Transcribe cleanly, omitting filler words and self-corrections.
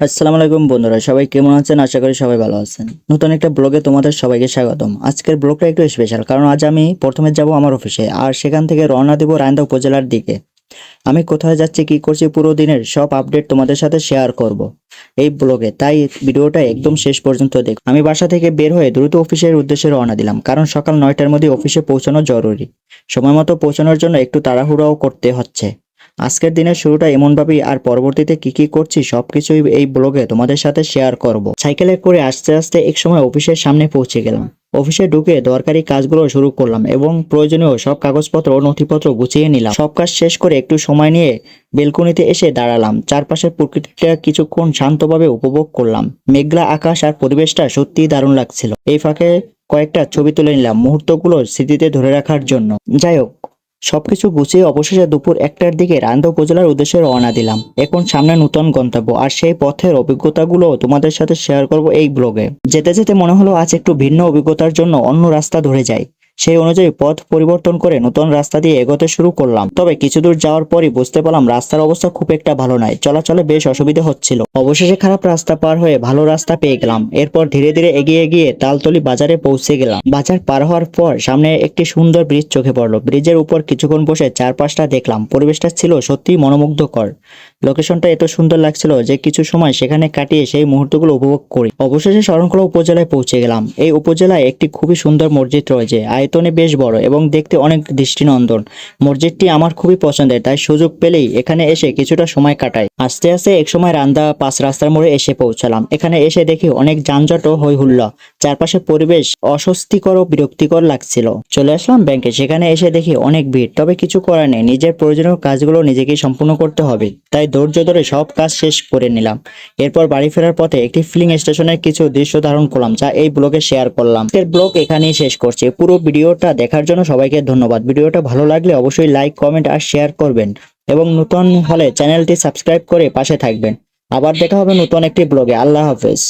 আসসালামু আলাইকুম বন্ধুরা, সবাই কেমন আছেন? আশা করি সবাই ভালো আছেন। নতুন একটা ব্লগে তোমাদের সবাইকে স্বাগতম। আজকের ব্লগটা একটু স্পেশাল, কারণ আজ আমি প্রথমে যাব আমার অফিসে, আর সেখান থেকে রওনা দেব রায়ন্দা উপজেলার দিকে। আমি কোথায় যাচ্ছি, কি করছি, পুরো দিনের সব আপডেট তোমাদের সাথে শেয়ার করব এই ব্লগে, তাই ভিডিওটা একদম শেষ পর্যন্ত দেখো। আমি বাসা থেকে বের হয়ে দ্রুত অফিসের উদ্দেশ্যে রওনা দিলাম, কারণ সকাল 9টার মধ্যে অফিসে পৌঁছানো জরুরি। সময় মতো পৌঁছানোর জন্য একটু তাড়াহুড়াও করতে হচ্ছে। আজকের দিনের শুরুটা এমনভাবেই, আর পরবর্তীতে কি কি করছি সবকিছুই এই ব্লগে তোমাদের সাথে শেয়ার করব। সাইকেলে করে আস্তে আস্তে এক সময় অফিসের সামনে পৌঁছে গেলাম। অফিসে ঢুকে দরকারি কাজগুলো শুরু করলাম এবং প্রয়োজনীয় সব কাগজপত্র ও নথিপত্র গুছিয়ে নিলাম। সব কাজ শেষ করে একটু সময় নিয়ে বেলকনিতে এসে দাঁড়ালাম। চারপাশের প্রকৃতিটা কিছুক্ষণ শান্তভাবে উপভোগ করলাম। মেঘলা আকাশ আর পরিবেশটা সত্যিই দারুণ লাগছিল। এই ফাঁকে কয়েকটা ছবি তুলে নিলাম, মুহূর্তগুলো স্মৃতিতে ধরে রাখার জন্য। যাই হোক, সবকিছু গুছিয়ে অবশেষে দুপুর 1টার দিকে রায়ন্দা উপজেলার উদ্দেশ্যে রওনা দিলাম। এখন সামনে নতুন গন্তব্য, আর সেই পথের অভিজ্ঞতাগুলো তোমাদের সাথে শেয়ার করব এই ব্লগে। যেতে যেতে মনে হলো আজ একটু ভিন্ন অভিজ্ঞতার জন্য অন্য রাস্তা ধরে যাই। সেই অনুযায়ী পথ পরিবর্তন করে নতুন রাস্তা দিয়ে এগোতে শুরু করলাম। তবে কিছু দূর যাওয়ার পরই বুঝতে পারলাম রাস্তার অবস্থা খুব একটা ভালো নয়, চলাচলে বেশ অসুবিধা হচ্ছিল। অবশেষে খারাপ রাস্তা পার হয়ে ভালো রাস্তা পেয়ে গেলাম। এরপর ধীরে ধীরে এগিয়ে গিয়ে তালতলি বাজারে পৌঁছে গেলাম। বাজার পার হওয়ার পর সামনে একটি সুন্দর ব্রিজ চোখে পড়লো। ব্রিজের উপর কিছুক্ষণ বসে চারপাশটা দেখলাম। পরিবেশটা ছিল সত্যিই মনোমুগ্ধকর। লোকেশনটা এত সুন্দর লাগছিল যে কিছু সময় সেখানে কাটিয়ে সেই মুহূর্তগুলো উপভোগ করি। অবশেষে শরণখোলা উপজেলায় পৌঁছে গেলাম। এই উপজেলায় একটি খুবই সুন্দর মসজিদ রয়েছে, আয়তনে বেশ বড় এবং দেখতে অনেক দৃষ্টিনন্দন। মসজিদটি আমার খুবই পছন্দের, তাই সুযোগ পেলেই এখানে এসে কিছুটা সময় কাটাই। আস্তে আস্তে এক সময় রান্দা 5 রাস্তার মোড়ে এসে পৌঁছালাম। এখানে এসে দেখি অনেক যানজট ও হই হুল্লা। চারপাশে পরিবেশ অস্বস্তিকর ও বিরক্তিকর লাগছিল। চলে আসলাম ব্যাংকে। সেখানে এসে দেখি অনেক ভিড়, তবে কিছু করার নেই, নিজের প্রয়োজনীয় কাজগুলো নিজেকেই সম্পূর্ণ করতে হবে, তাই ধৈর্য ধরে সব কাজ শেষ করে নিলাম। এরপর বাড়ি ফেরার পথে একটি ফিলিং স্টেশনের কিছু দৃশ্য ধারণ করলাম, যা এই ব্লগে শেয়ার করলাম। আজকের ব্লগ এখানেই শেষ করছি। পুরো ভিডিওটা দেখার জন্য সবাইকে ধন্যবাদ। ভিডিওটা ভালো লাগলে অবশ্যই লাইক, কমেন্ট আর শেয়ার করবেন, এবং নতুন হলে চ্যানেলটি সাবস্ক্রাইব করে পাশে থাকবেন। আবার দেখা হবে নতুন একটি ব্লগে। আল্লাহ হাফেজ।